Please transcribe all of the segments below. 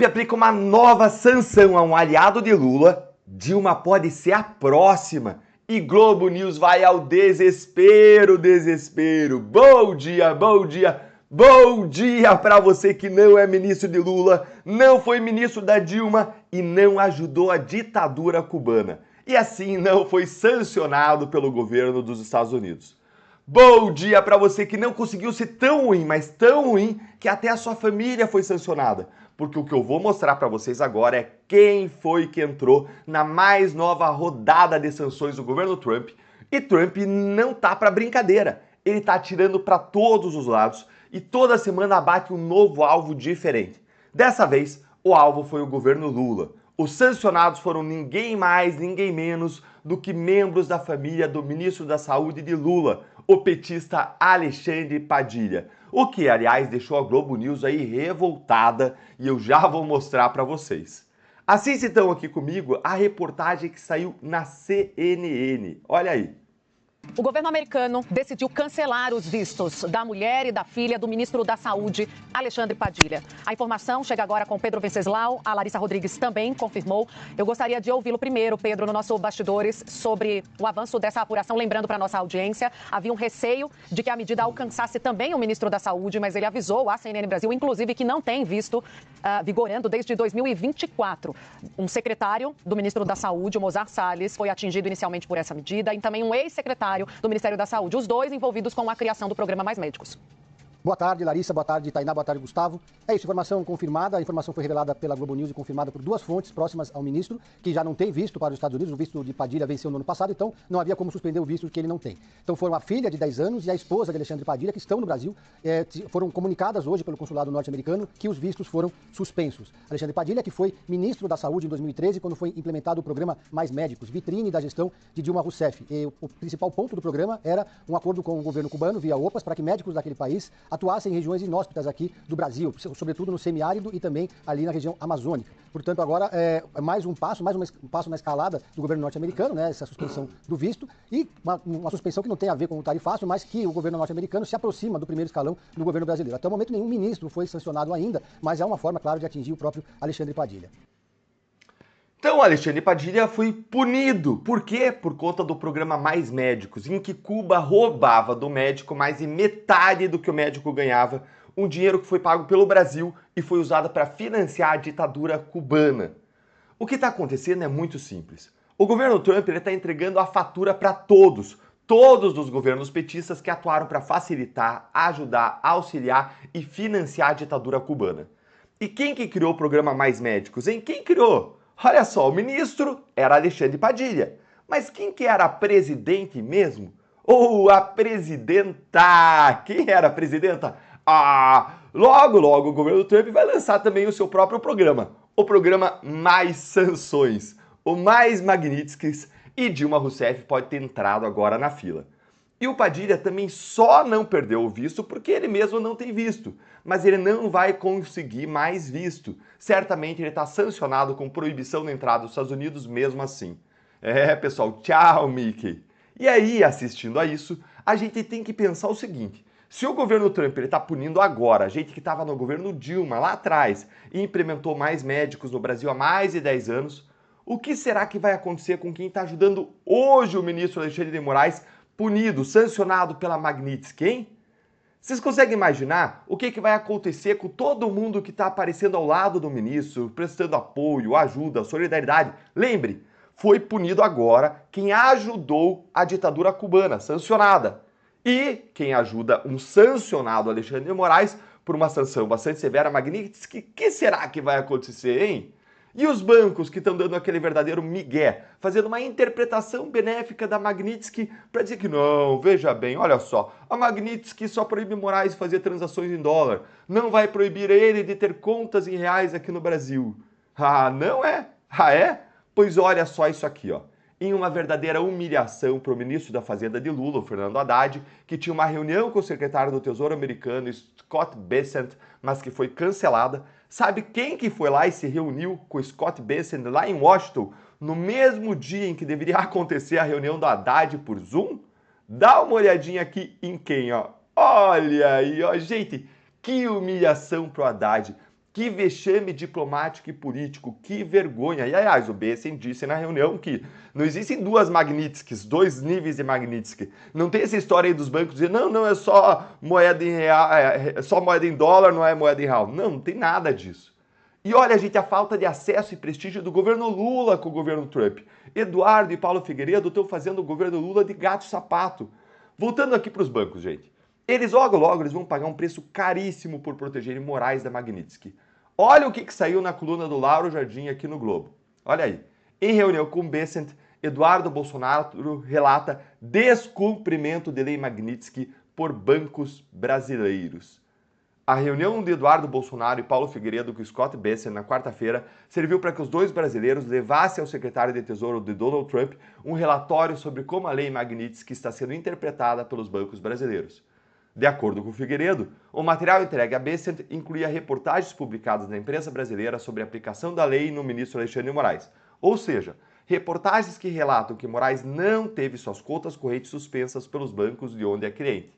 Aplica uma nova sanção a um aliado de Lula, Dilma pode ser a próxima. E Globo News vai ao desespero. Bom dia, bom dia, bom dia para você que não é ministro de Lula, não foi ministro da Dilma e não ajudou a ditadura cubana. E assim não foi sancionado pelo governo dos Estados Unidos. Bom dia para você que não conseguiu ser tão ruim, mas tão ruim que até a sua família foi sancionada. Porque o que eu vou mostrar para vocês agora é quem foi que entrou na mais nova rodada de sanções do governo Trump. E Trump não tá para brincadeira. Ele tá atirando para todos os lados e toda semana abate um novo alvo diferente. Dessa vez, o alvo foi o governo Lula. Os sancionados foram ninguém mais, ninguém menos do que membros da família do ministro da Saúde de Lula, o petista Alexandre Padilha. O que, aliás, deixou a Globo News aí revoltada e eu já vou mostrar para vocês. Assiste então aqui comigo a reportagem que saiu na CNN. Olha aí. O governo americano decidiu cancelar os vistos da mulher e da filha do ministro da Saúde, Alexandre Padilha. A informação chega agora com Pedro Venceslau, a Larissa Rodrigues também confirmou. Eu gostaria de ouvi-lo primeiro, Pedro, no nosso Bastidores, sobre o avanço dessa apuração. Lembrando para a nossa audiência, havia um receio de que a medida alcançasse também o ministro da Saúde, mas ele avisou à CNN Brasil, inclusive, que não tem visto vigorando desde 2024. Um secretário do ministro da Saúde, o Mozart Salles, foi atingido inicialmente por essa medida e também um ex-secretário do Ministério da Saúde, os dois envolvidos com a criação do programa Mais Médicos. Boa tarde, Larissa. Boa tarde, Tainá. Boa tarde, Gustavo. É isso, informação confirmada. A informação foi revelada pela Globo News e confirmada por duas fontes próximas ao ministro, que já não tem visto para os Estados Unidos. O visto de Padilha venceu no ano passado, então não havia como suspender o visto que ele não tem. Então foram a filha de 10 anos e a esposa de Alexandre Padilha, que estão no Brasil, foram comunicadas hoje pelo consulado norte-americano que os vistos foram suspensos. Alexandre Padilha, que foi ministro da Saúde em 2013, quando foi implementado o programa Mais Médicos, vitrine da gestão de Dilma Rousseff. E o principal ponto do programa era um acordo com o governo cubano, via OPAS, para que médicos daquele país atuassem em regiões inóspitas aqui do Brasil, sobretudo no semiárido e também ali na região amazônica. Portanto, agora é mais um passo na escalada do governo norte-americano, né, essa suspensão do visto, e uma suspensão que não tem a ver com o tarifaço, mas que o governo norte-americano se aproxima do primeiro escalão do governo brasileiro. Até o momento, nenhum ministro foi sancionado ainda, mas é uma forma, claro, de atingir o próprio Alexandre Padilha. Então, Alexandre Padilha foi punido. Por quê? Por conta do programa Mais Médicos, em que Cuba roubava do médico mais de metade do que o médico ganhava, um dinheiro que foi pago pelo Brasil e foi usado para financiar a ditadura cubana. O que está acontecendo é muito simples. O governo Trump está entregando a fatura para todos os governos petistas que atuaram para facilitar, ajudar, auxiliar e financiar a ditadura cubana. E quem que criou o programa Mais Médicos, hein? Quem criou? Olha só, o ministro era Alexandre Padilha. Mas quem que era a presidente mesmo? Ou a presidenta? Quem era a presidenta? Logo o governo Trump vai lançar também o seu próprio programa. O programa Mais Sanções. O Mais Magnitsky, e Dilma Rousseff pode ter entrado agora na fila. E o Padilha também só não perdeu o visto porque ele mesmo não tem visto. Mas ele não vai conseguir mais visto. Certamente ele está sancionado com proibição de entrada dos Estados Unidos mesmo assim. É, pessoal, tchau, Mickey. E aí, assistindo a isso, a gente tem que pensar o seguinte. Se o governo Trump está punindo agora a gente que estava no governo Dilma lá atrás e implementou mais médicos no Brasil há mais de 10 anos, o que será que vai acontecer com quem está ajudando hoje o ministro Alexandre de Moraes, punido, sancionado pela Magnitsky, hein? Vocês conseguem imaginar o que vai acontecer com todo mundo que está aparecendo ao lado do ministro, prestando apoio, ajuda, solidariedade? Lembre, foi punido agora quem ajudou a ditadura cubana, sancionada. E quem ajuda um sancionado Alexandre de Moraes por uma sanção bastante severa, Magnitsky, que será que vai acontecer, hein? E os bancos que estão dando aquele verdadeiro migué, fazendo uma interpretação benéfica da Magnitsky para dizer que não, veja bem, olha só, a Magnitsky só proíbe Moraes de fazer transações em dólar, não vai proibir ele de ter contas em reais aqui no Brasil. Ah, não é? Ah, é? Pois olha só isso aqui, ó. Em uma verdadeira humilhação para o ministro da Fazenda de Lula, o Fernando Haddad, que tinha uma reunião com o secretário do Tesouro americano, Scott Bessent, mas que foi cancelada. Sabe quem que foi lá e se reuniu com o Scott Bessent lá em Washington, no mesmo dia em que deveria acontecer a reunião do Haddad por Zoom? Dá uma olhadinha aqui em quem, ó. Olha aí, ó. Gente, que humilhação pro Haddad. Que vexame diplomático e político, que vergonha. E, aliás, o Bessent disse na reunião que não existem duas Magnitskys, dois níveis de Magnitsky. Não tem essa história aí dos bancos de não, é só moeda em real, é só moeda em dólar, não é moeda em real. Não tem nada disso. E olha, gente, a falta de acesso e prestígio do governo Lula com o governo Trump. Eduardo e Paulo Figueiredo estão fazendo o governo Lula de gato-sapato. Voltando aqui para os bancos, gente. Eles logo eles vão pagar um preço caríssimo por protegerem morais da Magnitsky. Olha o que saiu na coluna do Lauro Jardim aqui no Globo. Olha aí. Em reunião com o Bessent, Eduardo Bolsonaro relata descumprimento de lei Magnitsky por bancos brasileiros. A reunião de Eduardo Bolsonaro e Paulo Figueiredo com Scott Bessent na quarta-feira serviu para que os dois brasileiros levassem ao secretário de Tesouro de Donald Trump um relatório sobre como a lei Magnitsky está sendo interpretada pelos bancos brasileiros. De acordo com Figueiredo, o material entregue a Bessent incluía reportagens publicadas na imprensa brasileira sobre a aplicação da lei no ministro Alexandre de Moraes, ou seja, reportagens que relatam que Moraes não teve suas contas correntes suspensas pelos bancos de onde é cliente.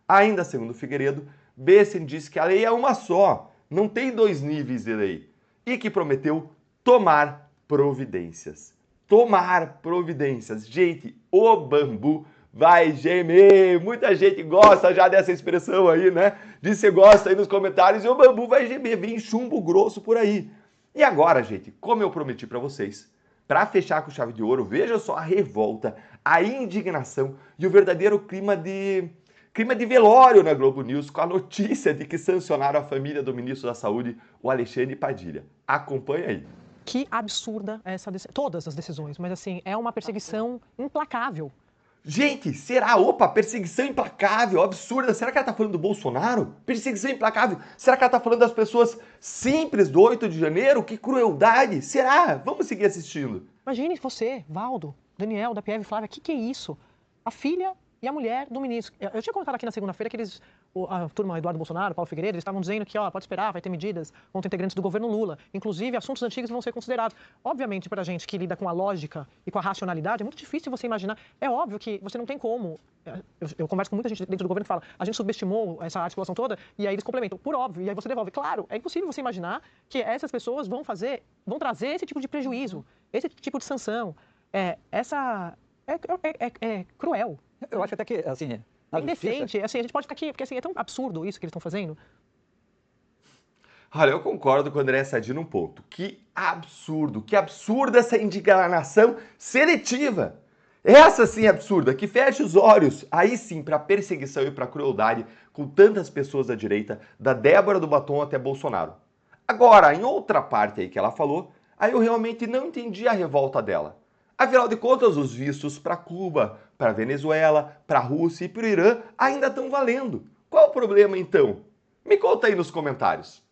Ainda segundo Figueiredo, Bessent disse que a lei é uma só, não tem dois níveis de lei, e que prometeu tomar providências. Tomar providências. Gente, o bambu vai gemer. Muita gente gosta já dessa expressão aí, né? Diz que gosta aí nos comentários e o bambu vai gemer. Vem chumbo grosso por aí. E agora, gente, como eu prometi para vocês, para fechar com chave de ouro, veja só a revolta, a indignação e o verdadeiro clima de velório na Globo News com a notícia de que sancionaram a família do ministro da Saúde, o Alexandre Padilha. Acompanha aí. Que absurda todas as decisões, mas assim, é uma perseguição implacável. Gente, será? Opa, perseguição implacável, absurda. Será que ela tá falando do Bolsonaro? Perseguição implacável. Será que ela tá falando das pessoas simples do 8 de janeiro? Que crueldade. Será? Vamos seguir assistindo. Imagine você, Valdo, Daniel, da PF Flávia, que é isso? A filha e a mulher do ministro. Eu tinha comentado aqui na segunda-feira que a turma Eduardo Bolsonaro, Paulo Figueiredo, eles estavam dizendo que, pode esperar, vai ter medidas contra integrantes do governo Lula. Inclusive, assuntos antigos vão ser considerados. Obviamente, para a gente que lida com a lógica e com a racionalidade, é muito difícil você imaginar. É óbvio que você não tem como. Eu converso com muita gente dentro do governo que fala, a gente subestimou essa articulação toda, e aí eles complementam, por óbvio, e aí você devolve. Claro, é impossível você imaginar que essas pessoas vão trazer esse tipo de prejuízo, esse tipo de sanção. É cruel. Eu acho até que, assim... É indecente. Assim, a gente pode ficar aqui, porque assim, é tão absurdo isso que eles estão fazendo. Olha, eu concordo com o André Sadi num ponto. Que absurda essa indignação seletiva. Essa sim é absurda, que fecha os olhos, aí sim, para perseguição e para crueldade com tantas pessoas da direita, da Débora do Batom até Bolsonaro. Agora, em outra parte aí que ela falou, aí eu realmente não entendi a revolta dela. Afinal de contas, os vistos para Cuba, para Venezuela, para Rússia e para o Irã ainda estão valendo. Qual o problema então? Me conta aí nos comentários.